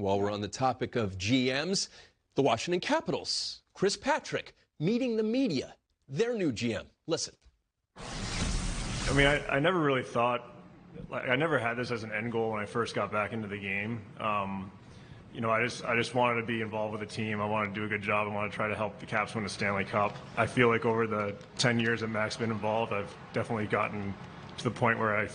While we're on the topic of GMs, the Washington Capitals, Chris Patrick, meeting the media, their new GM. Listen. I mean, I never really thought, I never had this as an end goal when I first got back into the game. You know, I just wanted to be involved with the team. I wanted to do a good job. I wanted to try to help the Caps win the Stanley Cup. I feel like over the 10 years that Mac's been involved, I've definitely gotten to the point where I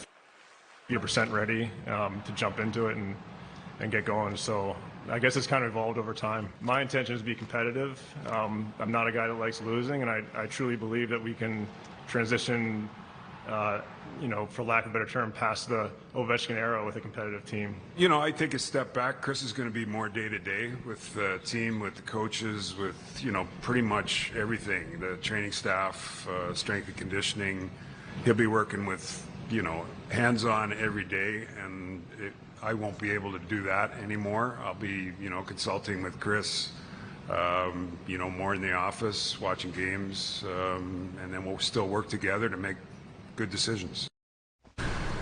feel 100% ready to jump into it and get going. So I guess it's kind of evolved over time. My intention is to be competitive. I'm not a guy that likes losing, and I truly believe that we can transition, you know, for lack of a better term, past the Ovechkin era with a competitive team. You know, I take a step back. Chris is going to be more day-to-day with the team, with the coaches, with, you know, pretty much everything. The training staff, strength and conditioning. He'll be working with, you know, hands-on every day, and I won't be able to do that anymore. I'll be, you know, consulting with Chris, you know, more in the office, watching games, and then we'll still work together to make good decisions.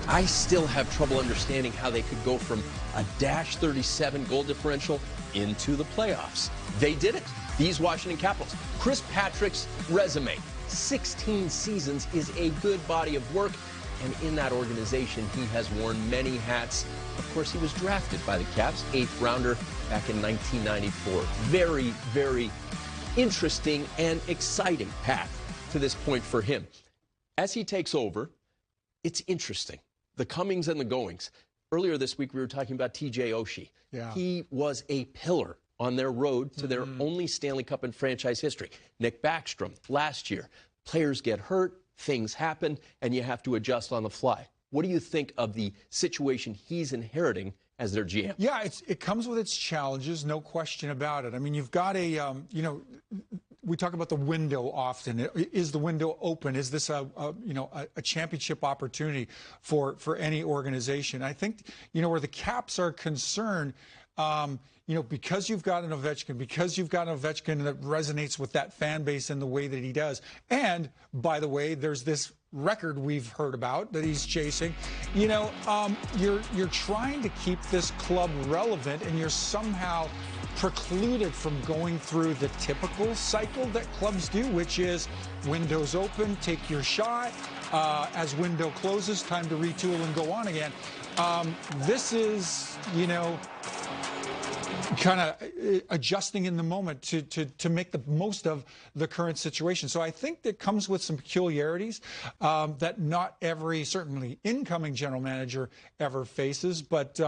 I still have trouble understanding how they could go from a -37 goal differential into the playoffs. They did it. These Washington Capitals. Chris Patrick's resume, 16 seasons, is a good body of work. And in that organization, he has worn many hats. Of course, he was drafted by the Caps, 8th rounder back in 1994. Very, very interesting and exciting path to this point for him. As he takes over, it's interesting. The comings and the goings. Earlier this week, we were talking about TJ Oshie. Yeah. He was a pillar on their road to their only Stanley Cup in franchise history. Nick Backstrom, last year. Players get hurt. Things happen, and you have to adjust on the fly. What do you think of the situation he's inheriting as their GM? Yeah, it comes with its challenges, no question about it. I mean, you've got a, you know, we talk about the window often. Is the window open? Is this a championship opportunity for any organization? I think, you know, where the Caps are concerned, you know, because you've got an Ovechkin, that resonates with that fan base in the way that he does. And, by the way, there's this record we've heard about that he's chasing. You know, you're trying to keep this club relevant, and you're somehow precluded from going through the typical cycle that clubs do, which is windows open, take your shot. As window closes, time to retool and go on again. This is, you know, kind of adjusting in the moment to make the most of the current situation. So I think that comes with some peculiarities that not every, certainly incoming general manager ever faces. But,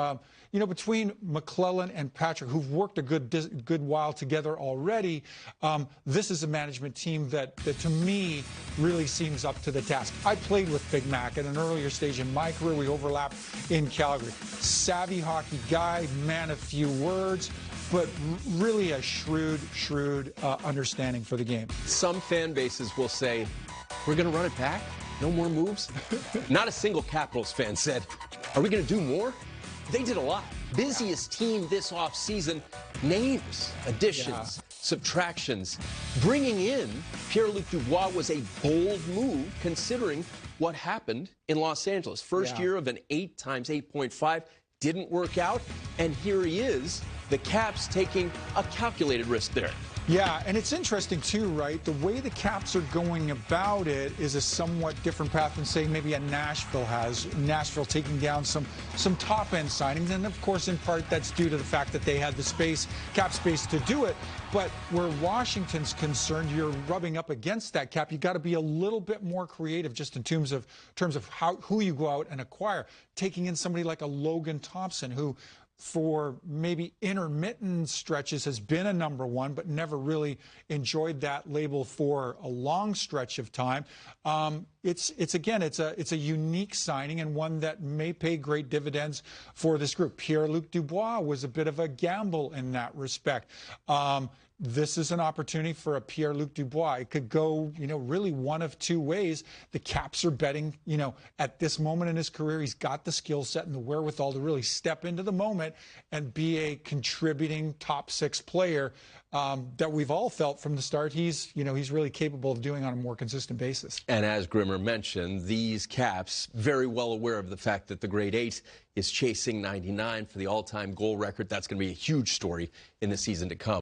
you know, between McClellan and Patrick, who've worked a good while together already, this is a management team that to me really seems up to the task. I played with Big Mac at an earlier stage in my career. We overlapped in Calgary. Savvy hockey guy, man of few words, but really a shrewd understanding for the game. Some fan bases will say, we're going to run it back? No more moves? Not a single Capitals fan said, are we going to do more? They did a lot. Busiest team this offseason. Names, additions, subtractions. Bringing in Pierre-Luc Dubois was a bold move considering what happened in Los Angeles. First year of an 8 times 8.5 didn't work out, and here he is, the Caps taking a calculated risk there. Yeah, and it's interesting too, right? The way the Caps are going about it is a somewhat different path than, say, maybe a Nashville has. Nashville taking down some top-end signings, and of course, in part, that's due to the fact that they had the space, cap space, to do it. But where Washington's concerned, you're rubbing up against that cap. You got to be a little bit more creative, just in terms of who you go out and acquire. Taking in somebody like a Logan Thompson, who for maybe intermittent stretches has been a #1, but never really enjoyed that label for a long stretch of time. It's a unique signing, and one that may pay great dividends for this group. Pierre-Luc Dubois was a bit of a gamble in that respect. this is an opportunity for a Pierre-Luc Dubois. It could go, really one of two ways. The Caps are betting, at this moment in his career, he's got the skill set and the wherewithal to really step into the moment and be a contributing top six player that we've all felt from the start he's really capable of doing on a more consistent basis. And as Grimmer mentioned, these Caps very well aware of the fact that the grade 8 is chasing 99 for the all-time goal record. That's going to be a huge story in the season to come.